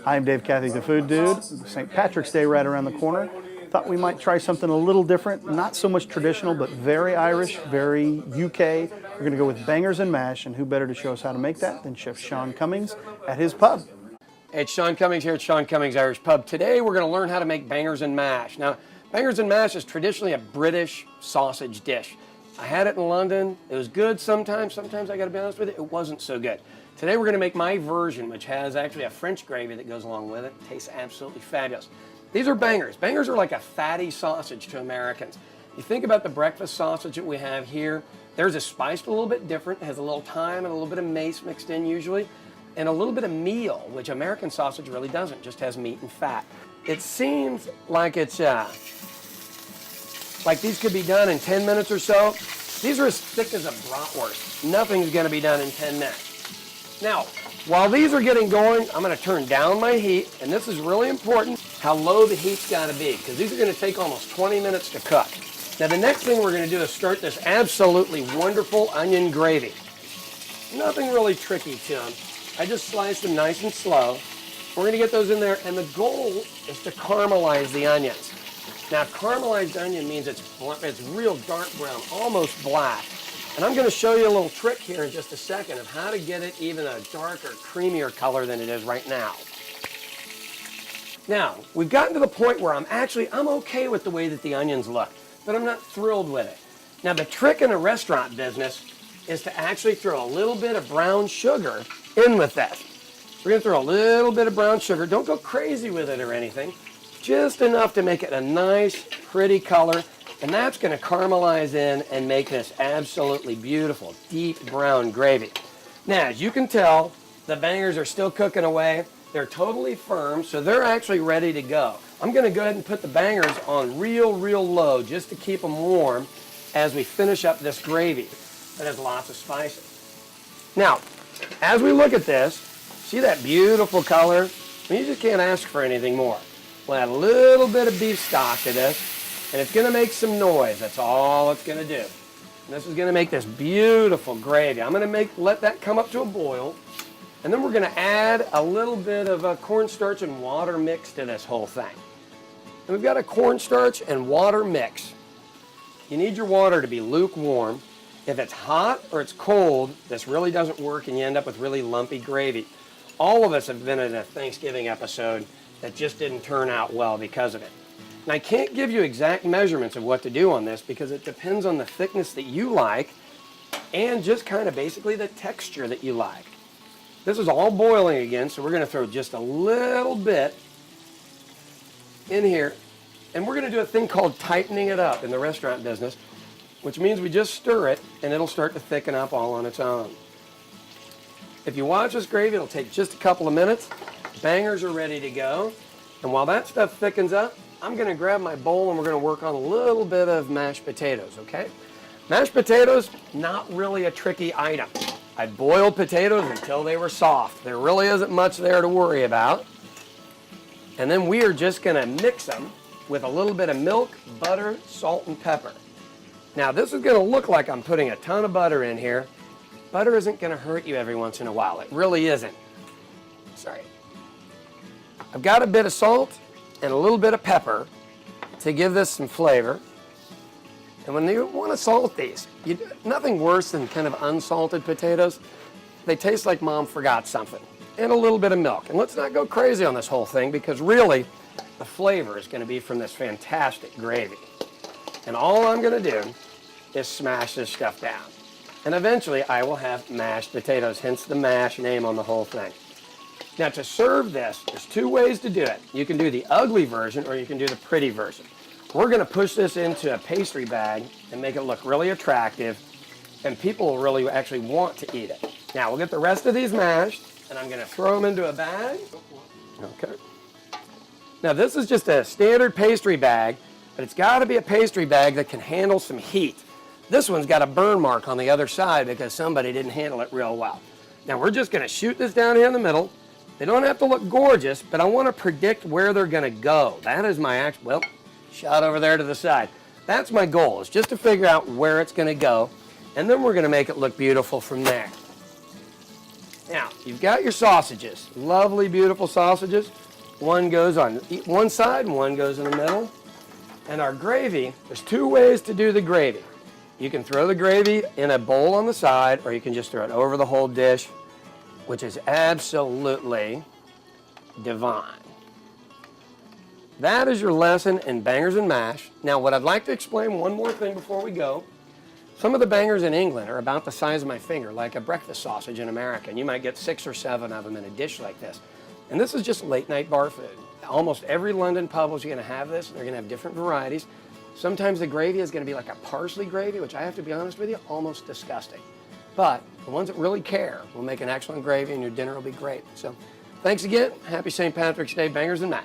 I'm Dave Cathy, the Food Dude. St. Patrick's Day right around the corner. Thought we might try something a little different, not so much traditional, but very Irish, very UK. We're going to go with bangers and mash, and who better to show us how to make that than Chef Sean Cummings at his pub. Hey, it's Sean Cummings here at Sean Cummings Irish Pub. Today we're going to learn how to make bangers and mash. Now, bangers and mash is traditionally a British sausage dish. I had it in London. It was good sometimes. Sometimes I got to be honest with you, it wasn't so good. Today we're going to make my version, which has actually a French gravy that goes along with it. It tastes absolutely fabulous. These are bangers. Bangers are like a fatty sausage to Americans. You think about the breakfast sausage that we have here. Theirs is spiced a little bit different. It has a little thyme and a little bit of mace mixed in usually, and a little bit of meal, which American sausage really doesn't. Just has meat and fat. It seems like it's like these could be done in 10 minutes or so. These are as thick as a bratwurst. Nothing's going to be done in 10 minutes. Now, while these are getting going, I'm going to turn down my heat, and this is really important, how low the heat's got to be, because these are going to take almost 20 minutes to cook. Now, the next thing we're going to do is start this absolutely wonderful onion gravy. Nothing really tricky to them. I just slice them nice and slow. We're going to get those in there, and the goal is to caramelize the onions. Now, caramelized onion means it's real dark brown, almost black. And I'm going to show you a little trick here in just a second of how to get it even a darker, creamier color than it is right now. Now, we've gotten to the point where I'm okay with the way that the onions look, but I'm not thrilled with it. Now, the trick in a restaurant business is to actually throw a little bit of brown sugar in with that. We're going to throw a little bit of brown sugar. Don't go crazy with it or anything. Just enough to make it a nice, pretty color. And that's going to caramelize in and make this absolutely beautiful, deep brown gravy. Now, as you can tell, the bangers are still cooking away. They're totally firm, so they're actually ready to go. I'm going to go ahead and put the bangers on real low just to keep them warm as we finish up this gravy that has lots of spices. Now, as we look at this, see that beautiful color? I mean, you just can't ask for anything more. We'll add a little bit of beef stock to this. And it's going to make some noise. That's all it's going to do. And this is going to make this beautiful gravy. I'm going to let that come up to a boil. And then we're going to add a little bit of cornstarch and water mix to this whole thing. And we've got a cornstarch and water mix. You need your water to be lukewarm. If it's hot or it's cold, this really doesn't work and you end up with really lumpy gravy. All of us have been in a Thanksgiving episode that just didn't turn out well because of it. And I can't give you exact measurements of what to do on this because it depends on the thickness that you like and just kind of basically the texture that you like. This is all boiling again, so we're going to throw just a little bit in here. And we're going to do a thing called tightening it up in the restaurant business, which means we just stir it and it'll start to thicken up all on its own. If you watch this gravy, it'll take just a couple of minutes. Bangers are ready to go. And while that stuff thickens up, I'm going to grab my bowl and we're going to work on a little bit of mashed potatoes, okay? Mashed potatoes, not really a tricky item. I boiled potatoes until they were soft. There really isn't much there to worry about. And then we are just going to mix them with a little bit of milk, butter, salt, and pepper. Now, this is going to look like I'm putting a ton of butter in here. Butter isn't going to hurt you every once in a while. It really isn't. Sorry. I've got a bit of salt and a little bit of pepper to give this some flavor. And when you want to salt these, nothing worse than kind of unsalted potatoes. They taste like mom forgot something. And a little bit of milk. And let's not go crazy on this whole thing because really the flavor is going to be from this fantastic gravy. And all I'm going to do is smash this stuff down. And eventually I will have mashed potatoes, hence the mash name on the whole thing. Now, to serve this, there's two ways to do it. You can do the ugly version or you can do the pretty version. We're going to push this into a pastry bag and make it look really attractive, and people will really actually want to eat it. Now, we'll get the rest of these mashed, and I'm going to throw them into a bag. Okay. Now, this is just a standard pastry bag, but it's got to be a pastry bag that can handle some heat. This one's got a burn mark on the other side because somebody didn't handle it real well. Now, we're just going to shoot this down here in the middle. They don't have to look gorgeous, but I want to predict where they're going to go. That is my shot over there to the side. That's my goal, is just to figure out where it's going to go, and then we're going to make it look beautiful from there. Now, you've got your sausages. Lovely, beautiful sausages. One goes on one side and one goes in the middle. And our gravy, there's two ways to do the gravy. You can throw the gravy in a bowl on the side, or you can just throw it over the whole dish, which is absolutely divine. That is your lesson in bangers and mash. Now, what I'd like to explain one more thing before we go. Some of the bangers in England are about the size of my finger, like a breakfast sausage in America, and you might get 6 or 7 of them in a dish like this. And this is just late night bar food. Almost every London pub is going to have this. They're going to have different varieties. Sometimes the gravy is going to be like a parsley gravy, which I have to be honest with you, almost disgusting. But the ones that really care will make an excellent gravy, and your dinner will be great. So thanks again. Happy St. Patrick's Day, bangers and mash.